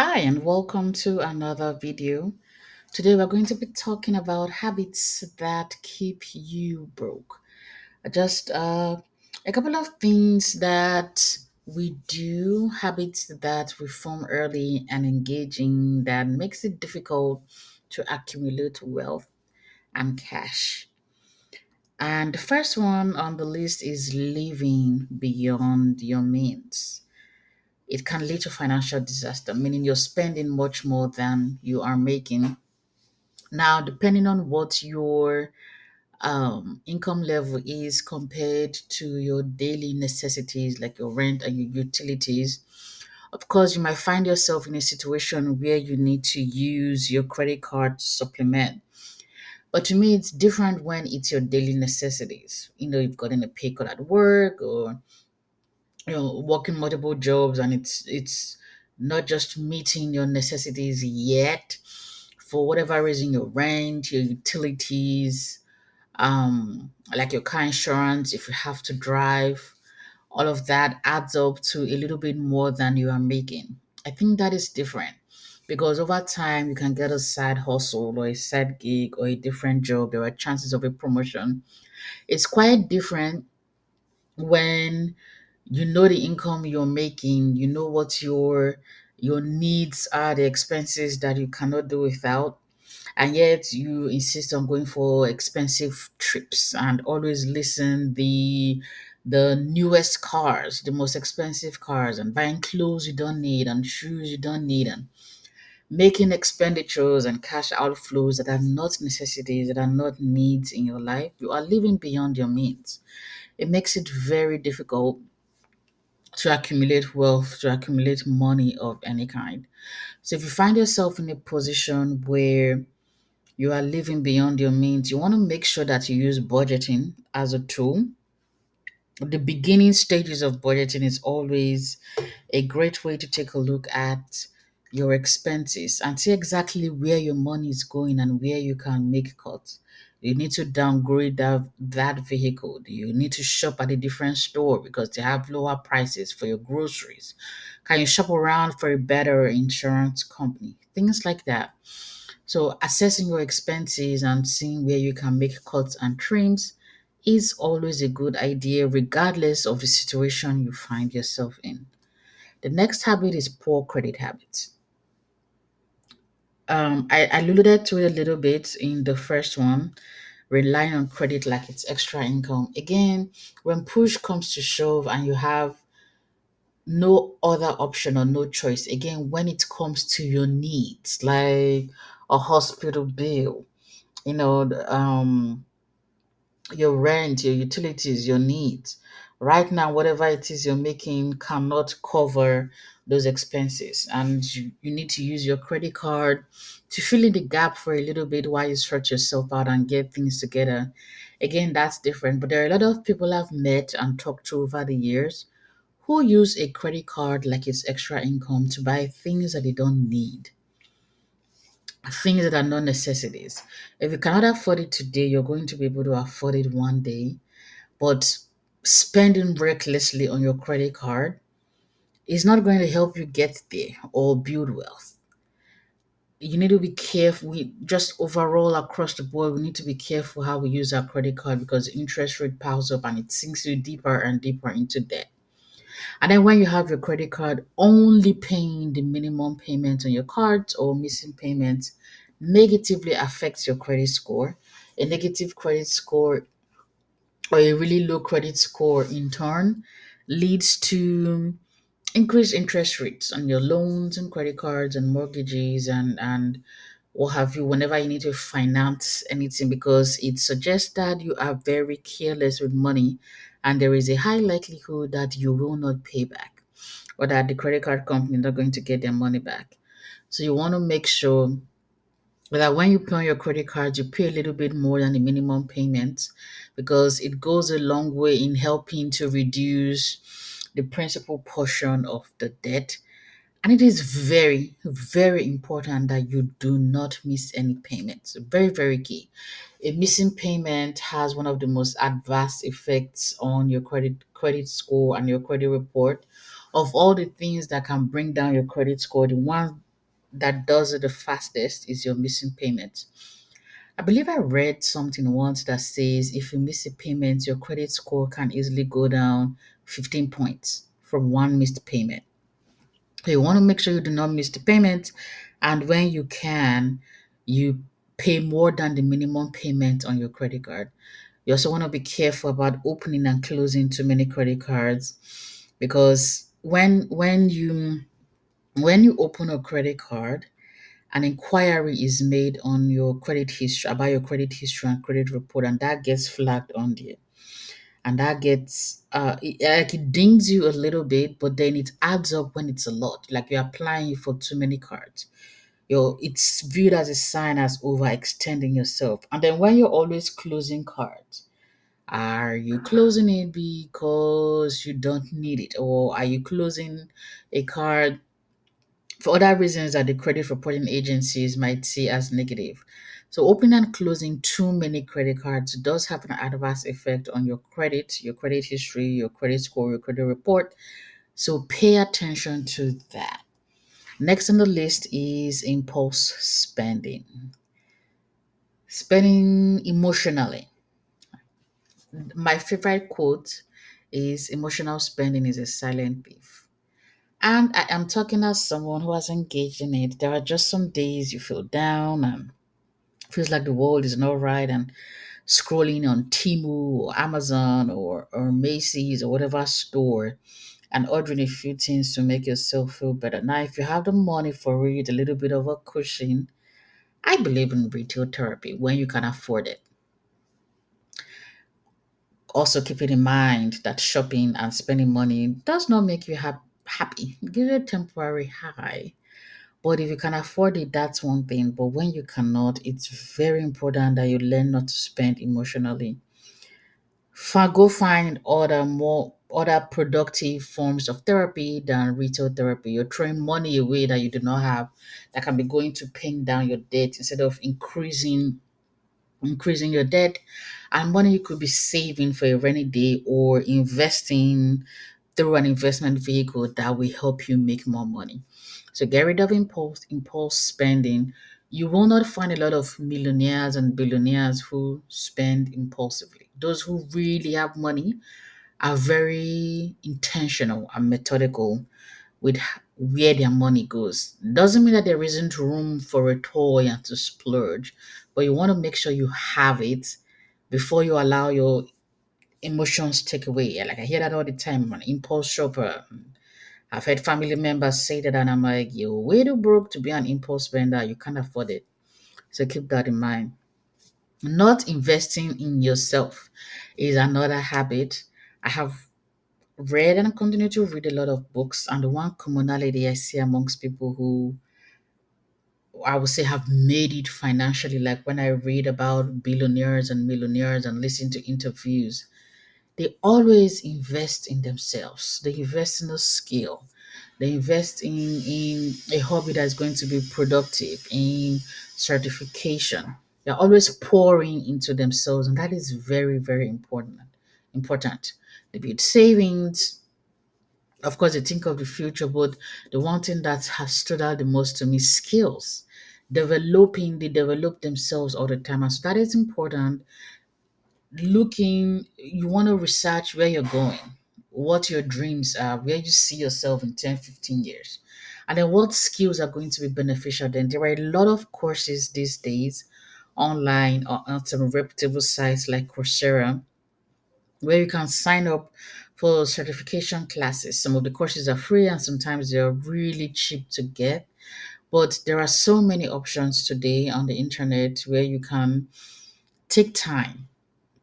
Hi, and welcome to another video. Today, we're going to be talking about habits that keep you broke. Just a couple of things that we do, habits that we form early and engaging that makes it difficult to accumulate wealth and cash. And the first one on the list is living beyond your means. It can lead to financial disaster, meaning you're spending much more than you are making. Now, depending on what your income level is compared to your daily necessities, like your rent and your utilities, of course, you might find yourself in a situation where you need to use your credit card to supplement. But to me, it's different when it's your daily necessities. You've gotten a pay cut at work, or working multiple jobs, and it's not just meeting your necessities yet. For whatever reason, your rent, your utilities, like your car insurance, if you have to drive, all of that adds up to a little bit more than you are making. I think that is different because over time you can get a side hustle or a side gig or a different job. There are chances of a promotion. It's quite different when you know the income you're making, you know what your needs are, the expenses that you cannot do without, and yet you insist on going for expensive trips and always listen the newest cars, the most expensive cars, and buying clothes you don't need and shoes you don't need, and making expenditures and cash outflows that are not necessities, that are not needs in your life. You are living beyond your means. It makes it very difficult to accumulate wealth, to accumulate money of any kind. So if you find yourself in a position where you are living beyond your means, you want to make sure that you use budgeting as a tool. The beginning stages of budgeting is always a great way to take a look at your expenses and see exactly where your money is going and where you can make cuts. You need to downgrade that vehicle. You need to shop at a different store because they have lower prices for your groceries. Can you shop around for a better insurance company? Things like that. So, assessing your expenses and seeing where you can make cuts and trims is always a good idea, regardless of the situation you find yourself in. The next habit is poor credit habits. I alluded to it a little bit in the first one, relying on credit like it's extra income. Again, when push comes to shove and you have no other option or no choice, again, when it comes to your needs, like a hospital bill, you know, your rent, your utilities, your needs. Right now, whatever it is you're making cannot cover those expenses, and you need to use your credit card to fill in the gap for a little bit while you stretch yourself out and get things together. Again, that's different, but there are a lot of people I've met and talked to over the years who use a credit card like it's extra income to buy things that they don't need, things that are not necessities. If you cannot afford it today, you're going to be able to afford it one day, but spending recklessly on your credit card is not going to help you get there or build wealth. You need to be careful. We just overall across the board, we need to be careful how we use our credit card because the interest rate piles up and it sinks you deeper and deeper into debt. And then when you have your credit card only paying the minimum payment on your cards or missing payments negatively affects your credit score. A negative credit score or a really low credit score in turn leads to increased interest rates on your loans and credit cards and mortgages and what have you whenever you need to finance anything, because it suggests that you are very careless with money and there is a high likelihood that you will not pay back or that the credit card company is not going to get their money back. So you want to make sure that when you pay on your credit card, you pay a little bit more than the minimum payment because it goes a long way in helping to reduce the principal portion of the debt. And it is very, very important that you do not miss any payments. Very, very key. A missing payment has one of the most adverse effects on your credit score and your credit report. Of all the things that can bring down your credit score, the one that does it the fastest is your missing payment. I believe I read something once that says if you miss a payment, your credit score can easily go down 15 points from one missed payment. So you want to make sure you do not miss the payment, and when you can, you pay more than the minimum payment on your credit card. You also want to be careful about opening and closing too many credit cards, because when you open a credit card, an inquiry is made on your credit history, about your credit history and credit report, and that gets flagged on there. And that gets like it dings you a little bit, but then it adds up when it's a lot. Like you're applying for too many cards. It's viewed as a sign as overextending yourself. And then when you're always closing cards, are you closing it because you don't need it? Or are you closing a card for other reasons that the credit reporting agencies might see as negative? So, opening and closing too many credit cards does have an adverse effect on your credit history, your credit score, your credit report. So, pay attention to that. Next on the list is impulse spending. Spending emotionally. My favorite quote is emotional spending is a silent thief. And I am talking as someone who has engaged in it. There are just some days you feel down and feels like the world is not right, and scrolling on Timu or Amazon or Macy's or whatever store and ordering a few things to make yourself feel better. Now, if you have the money for it, a little bit of a cushion, I believe in retail therapy when you can afford it. Also, keeping in mind that shopping and spending money does not make you happy. It gives you a temporary high. But if you can afford it, that's one thing. But when you cannot, it's very important that you learn not to spend emotionally. Go find other productive forms of therapy than retail therapy. You're throwing money away that you do not have, that can be going to paying down your debt instead of increasing your debt, and money you could be saving for a rainy day or investing through an investment vehicle that will help you make more money. So get rid of impulse spending. You will not find a lot of millionaires and billionaires who spend impulsively. Those who really have money are very intentional and methodical with where their money goes. Doesn't mean that there isn't room for a toy and to splurge, but you want to make sure you have it before you allow your emotions take away. Yeah, like I hear that all the time. I'm an impulse shopper. I've heard family members say that, and I'm like, you're way too broke to be an impulse spender. You can't afford it. So keep that in mind. Not investing in yourself is another habit. I have read and continue to read a lot of books, and the one commonality I see amongst people who I would say have made it financially, like when I read about billionaires and millionaires and listen to interviews, they always invest in themselves. They invest in a skill. They invest in a hobby that's going to be productive, in certification. They're always pouring into themselves, and that is very, very important. Important. They build savings. Of course, they think of the future, but the one thing that has stood out the most to me is skills. They develop themselves all the time. And so that is important. You want to research where you're going, what your dreams are, where you see yourself in 10, 15 years, and then what skills are going to be beneficial. Then there are a lot of courses these days online or on some reputable sites like Coursera, where you can sign up for certification classes. Some of the courses are free and sometimes they're really cheap to get. But there are so many options today on the internet where you can take time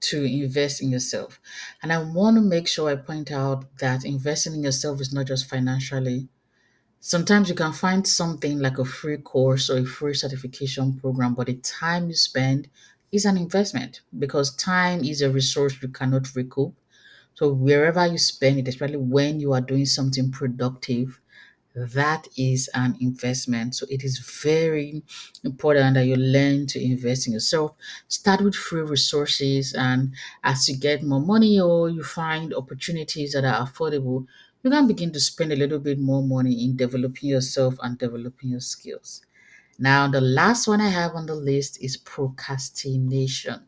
to invest in yourself. And I want to make sure I point out that investing in yourself is not just financially. Sometimes you can find something like a free course or a free certification program, but the time you spend is an investment, because time is a resource you cannot recoup. So wherever you spend it, especially when you are doing something productive, that is an investment. So it is very important that you learn to invest in yourself. Start with free resources, and as you get more money or you find opportunities that are affordable, you can begin to spend a little bit more money in developing yourself and developing your skills. Now, the last one I have on the list is procrastination.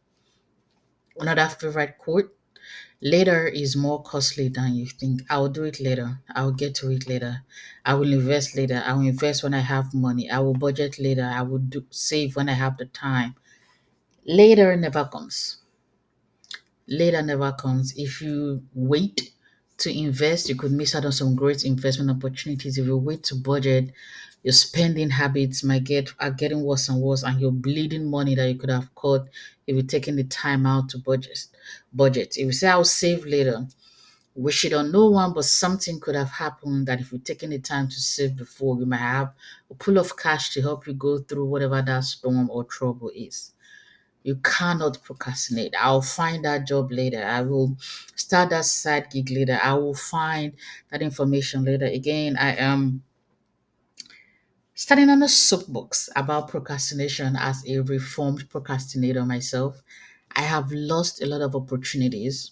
Another favorite quote: later is more costly than you think. I will do it later. I will get to it later. I will invest later. I will invest when I have money. I will budget later. I will save when I have the time. Later never comes. Later never comes. If you wait to invest, you could miss out on some great investment opportunities. If you wait to budget, your spending habits might get are getting worse and worse, and you're bleeding money that you could have caught if you're taking the time out to budget. If you say I'll save later, wish it on no one, but something could have happened that if you're taking the time to save before, you might have a pool of cash to help you go through whatever that storm or trouble is. You cannot procrastinate. I'll find that job later. I will start that side gig later. I will find that information later. Again, I am studying on a soapbox about procrastination as a reformed procrastinator myself. I have lost a lot of opportunities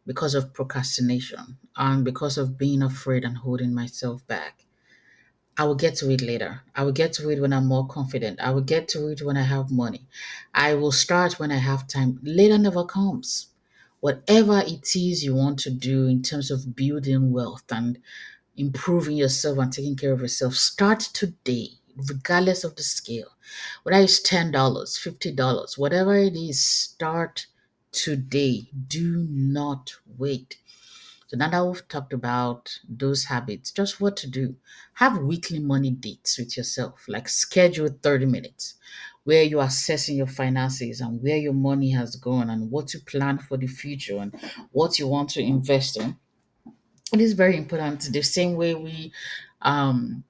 because of procrastination and because of being afraid and holding myself back. I will get to it later. I will get to it when I'm more confident. I will get to it when I have money. I will start when I have time. Later never comes. Whatever it is you want to do in terms of building wealth and improving yourself and taking care of yourself, start today, regardless of the scale. Whether it's $10, $50, whatever it is, start today. Do not wait. So now that we've talked about those habits, just what to do. Have weekly money dates with yourself, like schedule 30 minutes where you're assessing your finances and where your money has gone and what you plan for the future and what you want to invest in. It is very important. The same way we um,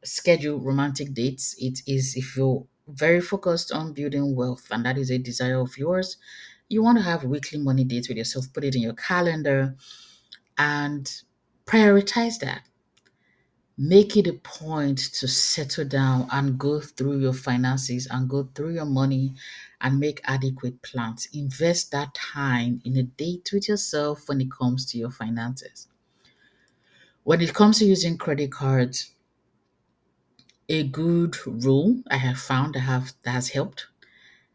schedule romantic dates, it is if you're very focused on building wealth and that is a desire of yours, you want to have weekly money dates with yourself. Put it in your calendar and prioritize that. Make it a point to settle down and go through your finances and go through your money and make adequate plans. Invest that time in a date with yourself when it comes to your finances. When it comes to using credit cards, a good rule I have found that has helped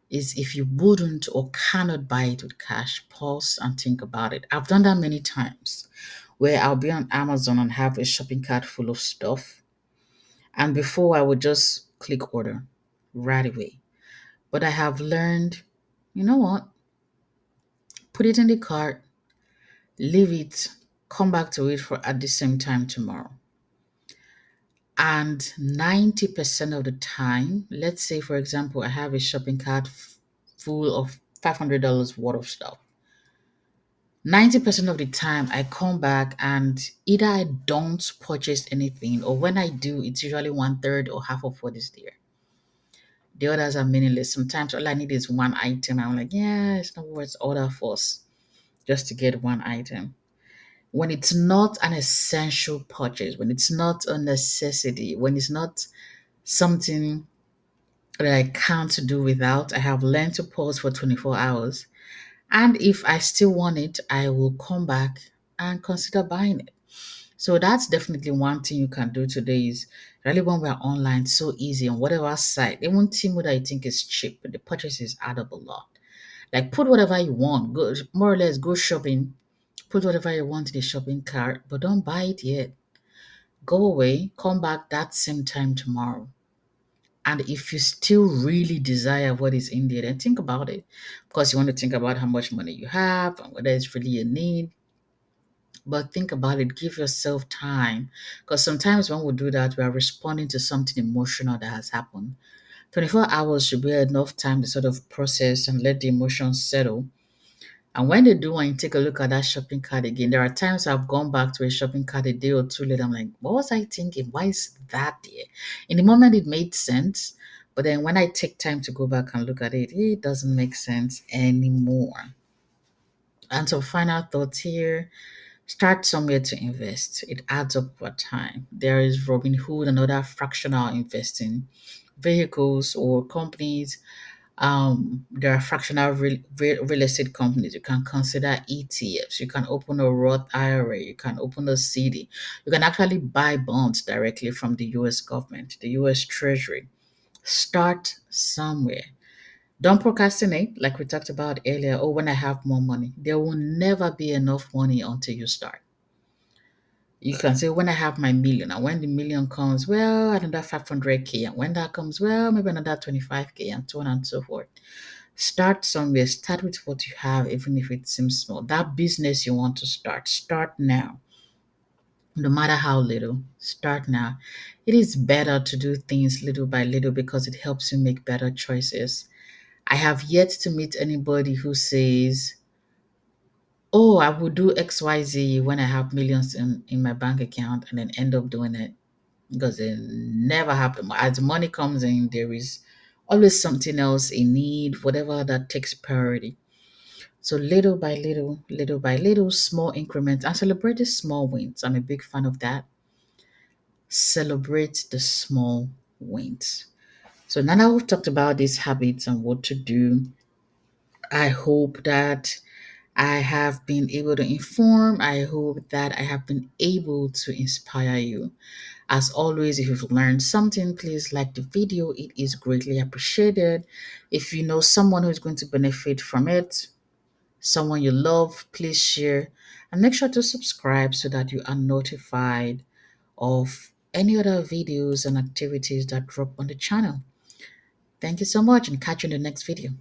is if you wouldn't or cannot buy it with cash, pause and think about it. I've done that many times where I'll be on Amazon and have a shopping cart full of stuff. And before I would just click order right away. But I have learned, you know what? Put it in the cart, leave it, come back to it for at the same time tomorrow. And 90% of the time, let's say for example, I have a shopping cart full of $500 worth of stuff. 90% of the time I come back and either I don't purchase anything or when I do, it's usually one third or half of what is there. The others are meaningless. Sometimes all I need is one item. I'm like, yeah, it's not worth order force just to get one item. When it's not an essential purchase, when it's not a necessity, when it's not something that I can't do without, I have learned to pause for 24 hours. And if I still want it, I will come back and consider buying it. So that's definitely one thing you can do today is really when we're online, so easy on whatever site. Even Timo that you think is cheap, but the purchases add up a lot. Like put whatever you want, go more or less go shopping, put whatever you want in the shopping cart, but don't buy it yet. Go away, come back that same time tomorrow. And if you still really desire what is in there, then think about it. Of course, you want to think about how much money you have and whether it's really a need. But think about it, give yourself time. Because sometimes when we do that, we are responding to something emotional that has happened. 24 hours should be enough time to sort of process and let the emotions settle. And when they do, when you take a look at that shopping cart again, there are times I've gone back to a shopping cart a day or two later. I'm like, what was I thinking? Why is that there? In the moment, it made sense. But then when I take time to go back and look at it, it doesn't make sense anymore. And some final thoughts here: start somewhere to invest. It adds up over time. There is Robinhood and other fractional investing vehicles or companies. There are fractional real estate companies. You can consider ETFs. You can open a Roth IRA. You can open a CD. You can actually buy bonds directly from the US government, the US Treasury. Start somewhere. Don't procrastinate, like we talked about earlier. Oh, when I have more money, there will never be enough money until you start. You can say, when I have my million, and when the million comes, well, another 500K. And when that comes, well, maybe another 25K, and so on and so forth. Start somewhere. Start with what you have, even if it seems small. That business you want to start now. No matter how little, start now. It is better to do things little by little because it helps you make better choices. I have yet to meet anybody who says, oh, I will do XYZ when I have millions in my bank account and then end up doing it, because it never happened. As the money comes in, there is always something else, a need, whatever that takes priority. So little by little, small increments, and celebrate the small wins. I'm a big fan of that. Celebrate the small wins. So now that we've talked about these habits and what to do, I hope that I have been able to inform. I hope that I have been able to inspire you. As always, if you've learned something, please like the video. It is greatly appreciated. If you know someone who is going to benefit from it, someone you love, please share and make sure to subscribe so that you are notified of any other videos and activities that drop on the channel. Thank you so much and catch you in the next video.